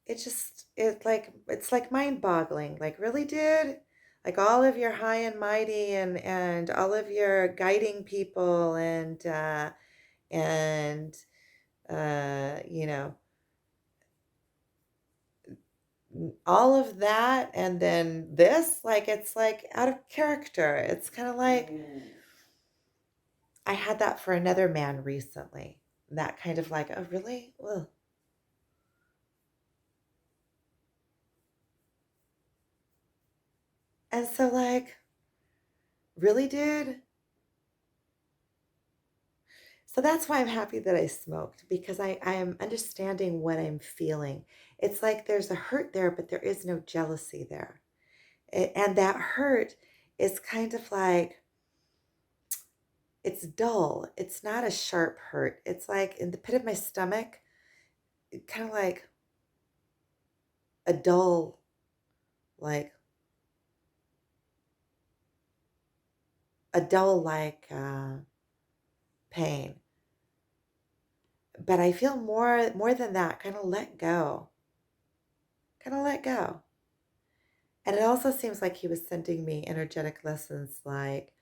it's like mind-boggling. Like, really, dude? Like all of your high and mighty and all of your guiding people and you know, all of that and then this, like it's like out of character. It's kind of like I had that for another man recently. That kind of like, oh really? Ugh. And so like, really, dude? So that's why I'm happy that I smoked because I am understanding what I'm feeling. It's like there's a hurt there, but there is no jealousy there. And that hurt is kind of like it's dull. It's not a sharp hurt. It's like in the pit of my stomach, kind of like a dull, like a dull pain. But I feel more than that, kind of let go, kind of let go. And it also seems like he was sending me energetic lessons like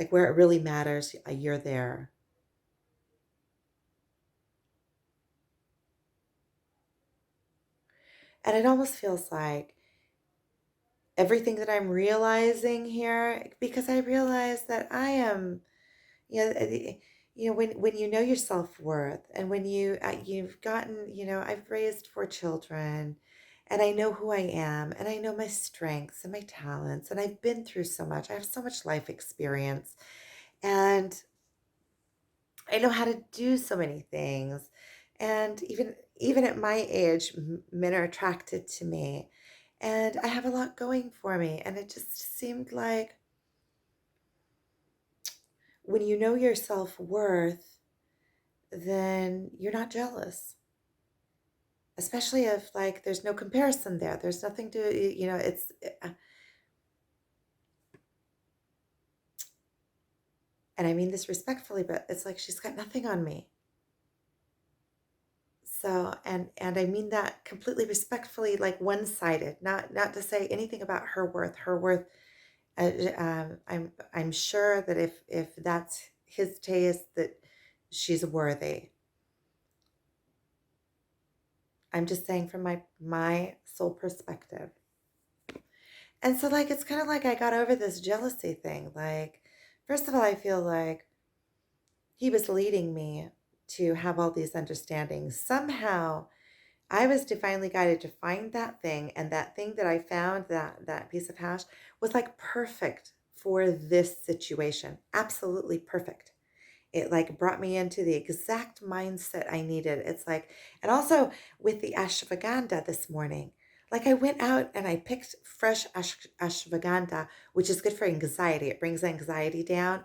where it really matters, you're there. And it almost feels like everything that I'm realizing here, because I realize that I am, you know, when you know your self-worth and when you've gotten, I've raised 4 children and I know who I am and I know my strengths and my talents and I've been through so much. I have so much life experience and I know how to do so many things. And even at my age, men are attracted to me. And I have a lot going for me. And it just seemed like when you know your self-worth, then you're not jealous. Especially if like there's no comparison there. There's nothing to, it's and I mean this respectfully, but it's like she's got nothing on me. So, and I mean that completely respectfully, like one-sided, not to say anything about her worth. Her worth, I'm sure that if that's his taste, that she's worthy. I'm just saying from my soul perspective. And so, like, it's kind of like I got over this jealousy thing. Like, first of all, I feel like he was leading me to have all these understandings. Somehow I was divinely guided to find that thing, and that thing that I found, that piece of hash, was like perfect for this situation. Absolutely perfect. It like brought me into the exact mindset I needed. It's like, and also with the ashwagandha this morning, like I went out and I picked fresh ashwagandha, which is good for anxiety. It brings anxiety down.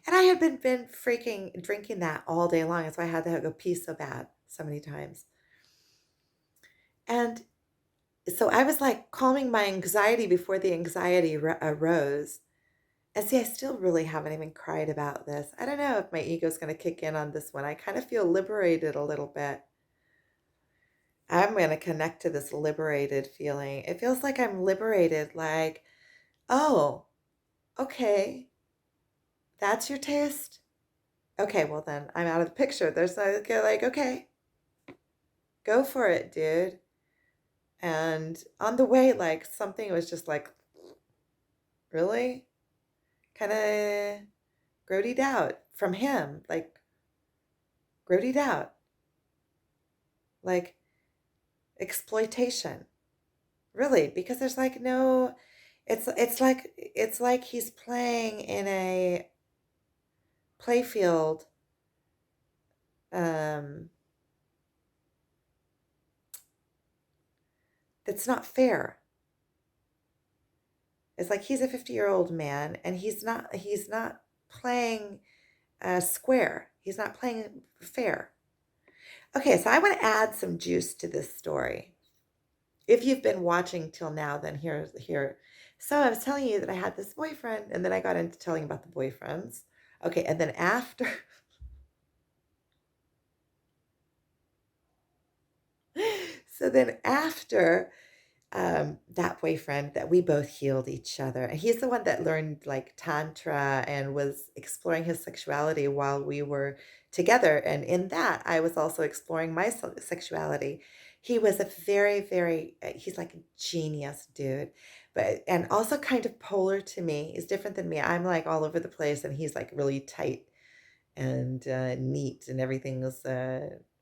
And I had been freaking drinking that all day long. That's why I had to go pee so bad so many times. And so I was like calming my anxiety before the anxiety arose. And see, I still really haven't even cried about this. I don't know if my ego's going to kick in on this one. I kind of feel liberated a little bit. I'm going to connect to this liberated feeling. It feels like I'm liberated, like, oh, okay, that's your taste? Okay, well then I'm out of the picture. There's like, okay, go for it, dude. And on the way, like something was just like, really? Kind of grodied out from him, like grodied out, like exploitation. Really, because there's like no, it's like he's playing in a playfield, um, that's not fair. It's like he's a 50-year-old man and he's not playing square. He's not playing fair. Okay, so I want to add some juice to this story. If you've been watching till now, then here. So I was telling you that I had this boyfriend, and then I got into telling about the boyfriends. Okay, and then after, so then after that boyfriend, that we both healed each other. And he's the one that learned like tantra and was exploring his sexuality while we were together. And in that, I was also exploring my sexuality. He was a he's like a genius dude, but and also kind of polar to me. He's different than me. I'm like all over the place, and he's like really tight and neat, and everything was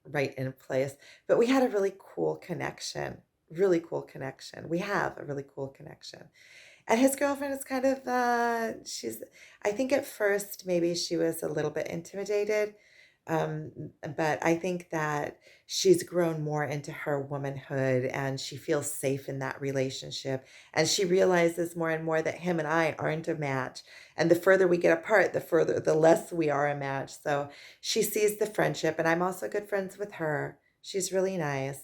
right in place. But we had a really cool connection. Really cool connection. We have a really cool connection. And his girlfriend is kind of, I think at first maybe she was a little bit intimidated. But I think that she's grown more into her womanhood and she feels safe in that relationship. And she realizes more and more that him and I aren't a match. And the further we get apart, the less we are a match. So she sees the friendship, and I'm also good friends with her. She's really nice.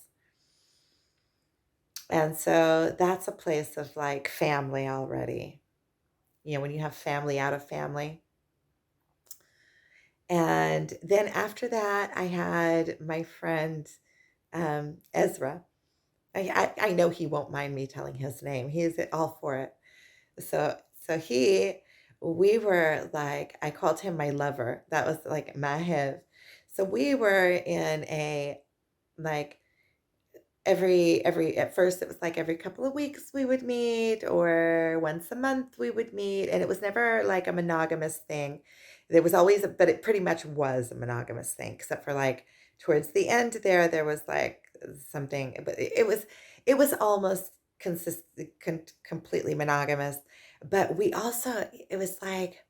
And so that's a place of like family already. You know, when you have family out of family. And then after that, I had my friend Ezra. I know he won't mind me telling his name. He's all for it. So so he we were like, I called him my lover. That was like Mahev. So we were in a like every at first it was like every couple of weeks we would meet, or once a month we would meet, and it was never like a monogamous thing. There was always but it pretty much was a monogamous thing, except for like towards the end there was like something, but it was almost completely monogamous. But we also it was like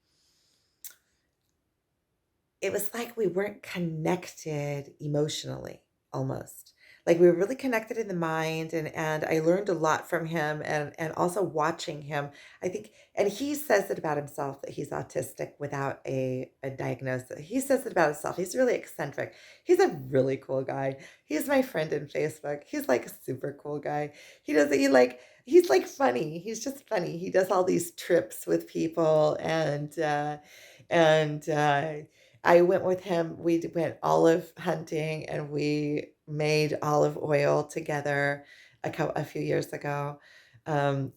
we weren't connected emotionally, almost. Like we were really connected in the mind, and I learned a lot from him, and also watching him. I think, and he says it about himself that he's autistic without a diagnosis. He says it about himself. He's really eccentric. He's a really cool guy. He's my friend in Facebook. He's like a super cool guy. He's like funny. He's just funny. He does all these trips with people, and I went with him. Went olive hunting, and we made olive oil together a few years ago. And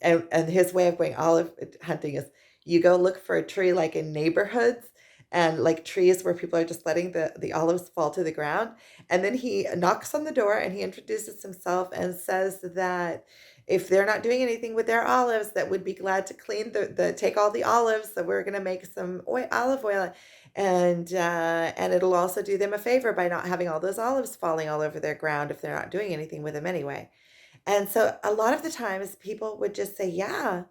his way of going olive hunting is you go look for a tree like in neighborhoods, and like trees where people are just letting the olives fall to the ground. And then he knocks on the door and he introduces himself and says that if they're not doing anything with their olives, that would be glad to clean the take all the olives. So we're gonna make some olive oil, and it'll also do them a favor by not having all those olives falling all over their ground if they're not doing anything with them anyway. And so a lot of the times people would just say, yeah,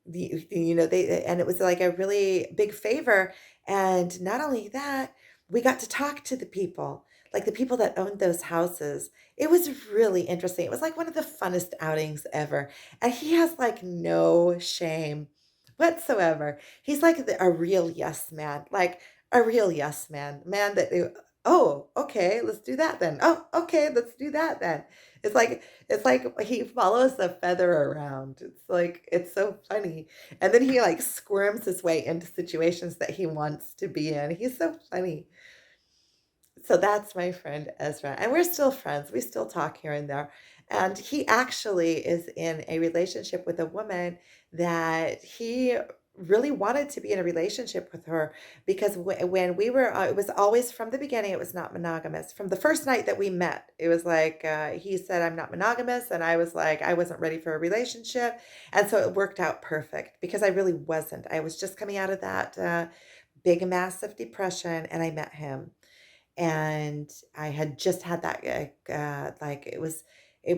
they and it was like a really big favor. And not only that, we got to talk to the people, like the people that owned those houses. It was really interesting. It was like one of the funnest outings ever. And he has like no shame whatsoever. He's like a real yes man, like a real yes man, man that, oh, okay, let's do that then. Oh, okay, let's do that then. It's like he follows the feather around. It's so funny. And then he like squirms his way into situations that he wants to be in. He's so funny. So that's my friend Ezra. And we're still friends. We still talk here and there. And he actually is in a relationship with a woman that he really wanted to be in a relationship with her, because when we were, it was always from the beginning, it was not monogamous. From the first night that we met, it was like he said, I'm not monogamous. And I was like, I wasn't ready for a relationship. And so it worked out perfect because I really wasn't. I was just coming out of that big, massive depression, and I met him, and I had just had that like it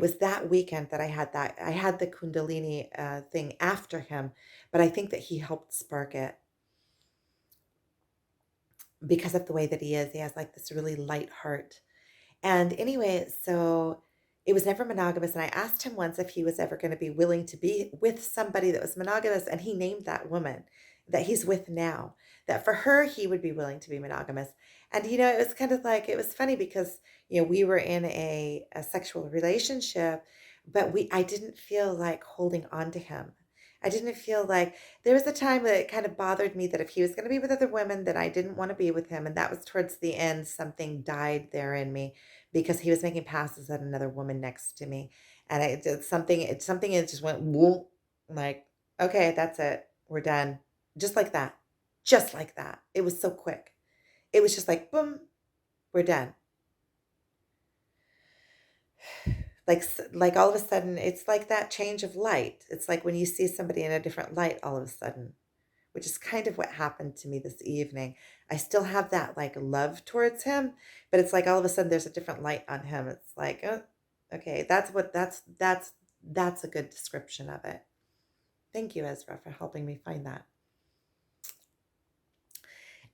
was that weekend that I had the Kundalini thing after him, but I think that he helped spark it because of the way that he is. He has like this really light heart. And anyway, so it was never monogamous. And I asked him once if he was ever going to be willing to be with somebody that was monogamous. And he named that woman that he's with now, that for her, he would be willing to be monogamous. And, it was kind of like, it was funny because, we were in a sexual relationship, but I didn't feel like holding on to him. I didn't feel like there was a time that it kind of bothered me that if he was going to be with other women, that I didn't want to be with him. And that was towards the end, something died there in me because he was making passes at another woman next to me. And I did something, it just went whoop, like, okay, that's it. We're done. Just like that. Just like that. It was so quick. It was just like, boom, we're done. Like all of a sudden, it's like that change of light. It's like when you see somebody in a different light all of a sudden, which is kind of what happened to me this evening. I still have that like love towards him, but it's like all of a sudden there's a different light on him. It's like, oh, okay, that's a good description of it. Thank you, Ezra, for helping me find that.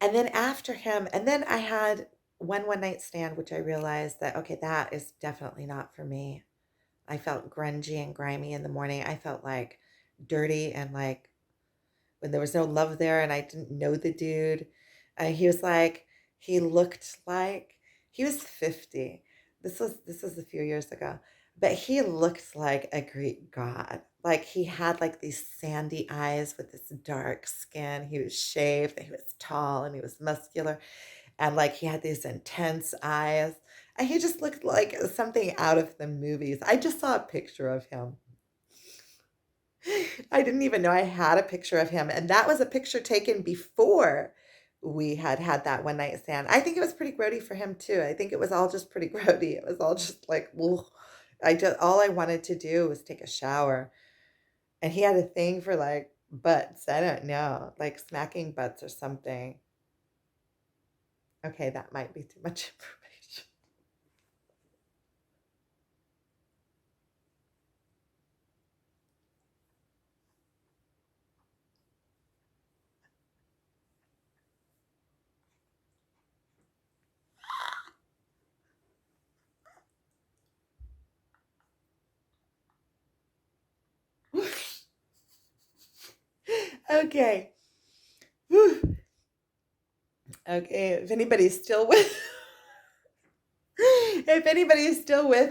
And then after him, and then I had one night stand, which I realized that okay, that is definitely not for me. I felt grungy and grimy in the morning. I felt like dirty and like when there was no love there and I didn't know the dude. He was like, he looked like he was 50. This was a few years ago, but he looked like a Greek god. Like he had like these sandy eyes with this dark skin. He was shaved, and he was tall and he was muscular, and like he had these intense eyes. And he just looked like something out of the movies. I just saw a picture of him. I didn't even know I had a picture of him, and that was a picture taken before we had had that one night stand. I think it was pretty grody for him too. I think it was all just pretty grody. It was all just like, ugh. I just all I wanted to do was take a shower, and he had a thing for like butts. I don't know, like smacking butts or something. Okay, that might be too much information. Okay. Whew. Okay, if anybody's still with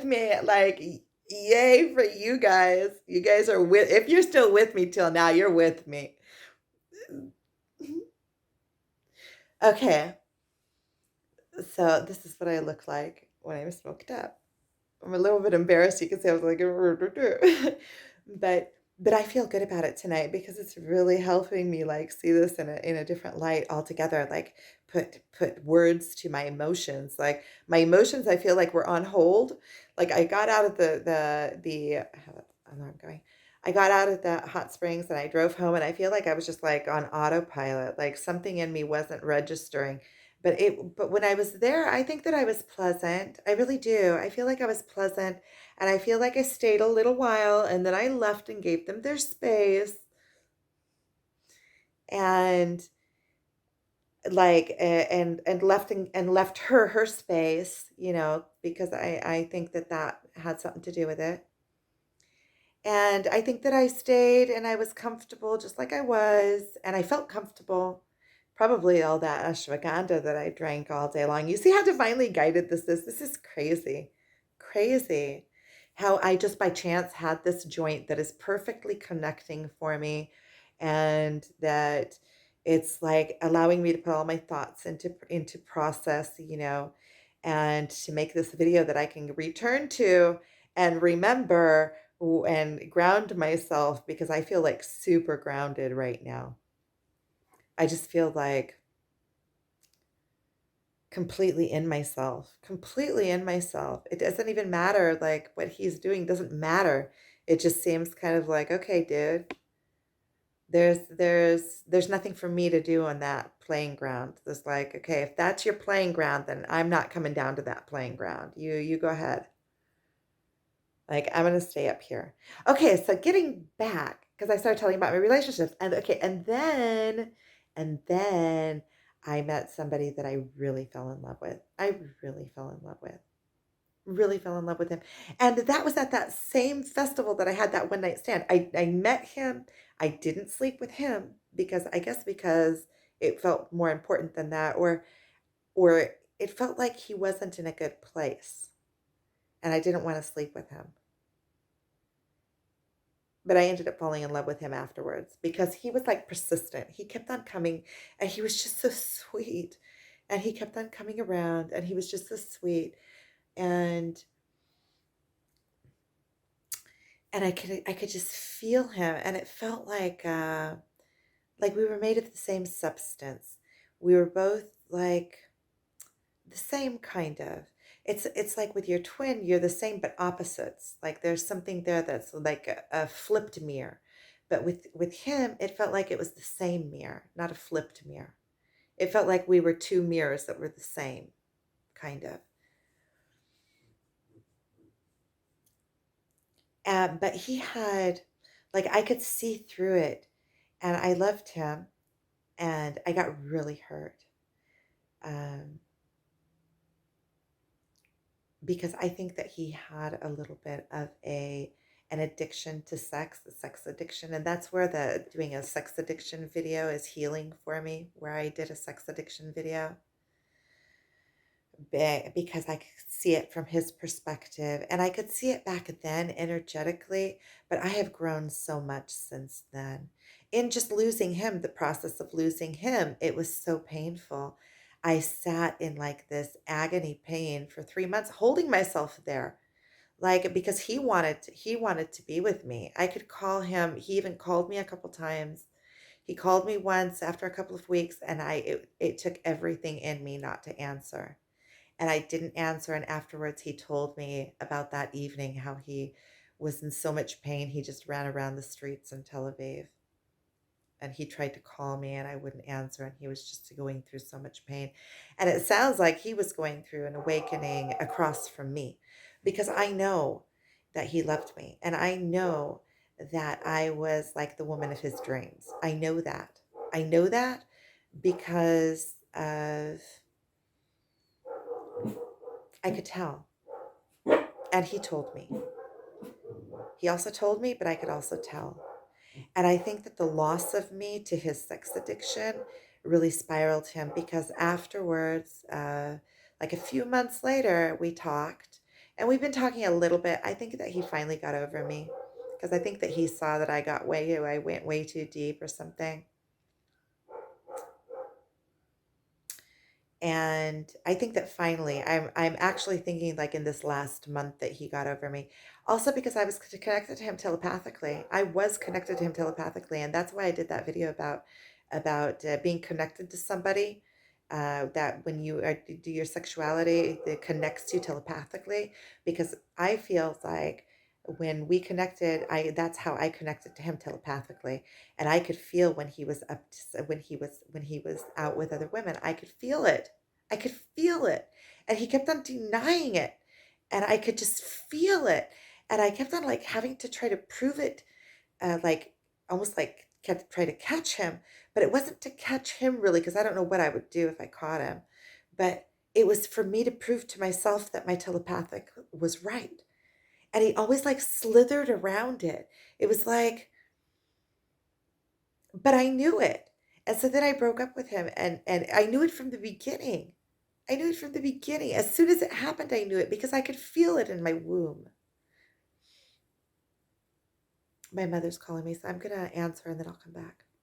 me, like yay for you guys. You guys are with if you're still with me till now, you're with me. Okay. So this is what I look like when I'm smoked up. I'm a little bit embarrassed. You can say I was like, but I feel good about it tonight because it's really helping me like see this in a different light altogether. Like put words to my emotions. Like my emotions, I feel like were on hold. Like I got out of I know I'm going. I got out of the hot springs and I drove home and I feel like I was just like on autopilot. Like something in me wasn't registering, but when I was there, I think that I was pleasant. I really do. I feel like I was pleasant, and I feel like I stayed a little while and then I left and gave them their space, and and left her space, because I think that that had something to do with it. And I think that I stayed and I was comfortable just like I was, and I felt comfortable. Probably all that ashwagandha that I drank all day long. You see how divinely guided this is? This is crazy. Crazy. How I just by chance had this joint that is perfectly connecting for me, and that it's like allowing me to put all my thoughts into process, and to make this video that I can return to and remember and ground myself because I feel like super grounded right now. I just feel like completely in myself, completely in myself. It doesn't even matter. Like what he's doing doesn't matter. It just seems kind of like, okay, dude, there's nothing for me to do on that playing ground. There's like, okay, if that's your playing ground, then I'm not coming down to that playing ground. You go ahead. Like, I'm gonna stay up here. Okay, so getting back, because I started telling about my relationships, and okay, and then I met somebody that I really fell in love with. I really fell in love with. Really fell in love with him. And that was at that same festival that I had that one night stand. I met him. I didn't sleep with him because I guess because it felt more important than that, or it felt like he wasn't in a good place and I didn't want to sleep with him. But I ended up falling in love with him afterwards because he was like persistent. He kept on coming and he was just so sweet. And he kept on coming around and he was just so sweet. And I could just feel him and it felt like we were made of the same substance. We were both like the same kind of. It's like with your twin, you're the same but opposites. Like there's something there that's like a flipped mirror. But with him, it felt like it was the same mirror, not a flipped mirror. It felt like we were two mirrors that were the same, kind of. But he had, like, I could see through it, and I loved him, and I got really hurt. Um, because I think that he had a little bit of an addiction to sex, the sex addiction, and that's where the doing a sex addiction video is healing for me, where I did a sex addiction video because I could see it from his perspective and I could see it back then energetically, but I have grown so much since then. In just losing him, the process of losing him, it was so painful. I sat in like this agony pain for 3 months, holding myself there, like because he wanted to be with me. I could call him. He even called me a couple times. He called me once after a couple of weeks, and it took everything in me not to answer. And I didn't answer, and afterwards he told me about that evening, how he was in so much pain, he just ran around the streets in Tel Aviv. And he tried to call me, and I wouldn't answer, and he was just going through so much pain. And it sounds like he was going through an awakening across from me, because I know that he loved me, and I know that I was like the woman of his dreams. I know that. I know that because of I could tell. And he told me. He also told me, but I could also tell. And I think that the loss of me to his sex addiction really spiraled him because afterwards, like a few months later, we talked and we've been talking a little bit. I think that he finally got over me because I think that he saw that I went way too deep or something. And I think that finally, I'm actually thinking like in this last month that he got over me. Also because I was connected to him telepathically. I was connected to him telepathically, and that's why I did that video about being connected to somebody. That when you do your sexuality, it connects you telepathically. Because I feel like when we connected, I that's how I connected to him telepathically, and I could feel when he was up to, when he was out with other women. I could feel it. I could feel it. And he kept on denying it. And I could just feel it. And I kept on like having to try to prove it, like almost like kept try to catch him. But it wasn't to catch him really, because I don't know what I would do if I caught him. But it was for me to prove to myself that my telepathic was right. And he always like slithered around it. It was like, but I knew it. And so then I broke up with him and I knew it from the beginning. I knew it from the beginning. As soon as it happened, I knew it because I could feel it in my womb. My mother's calling me, so I'm going to answer and then I'll come back.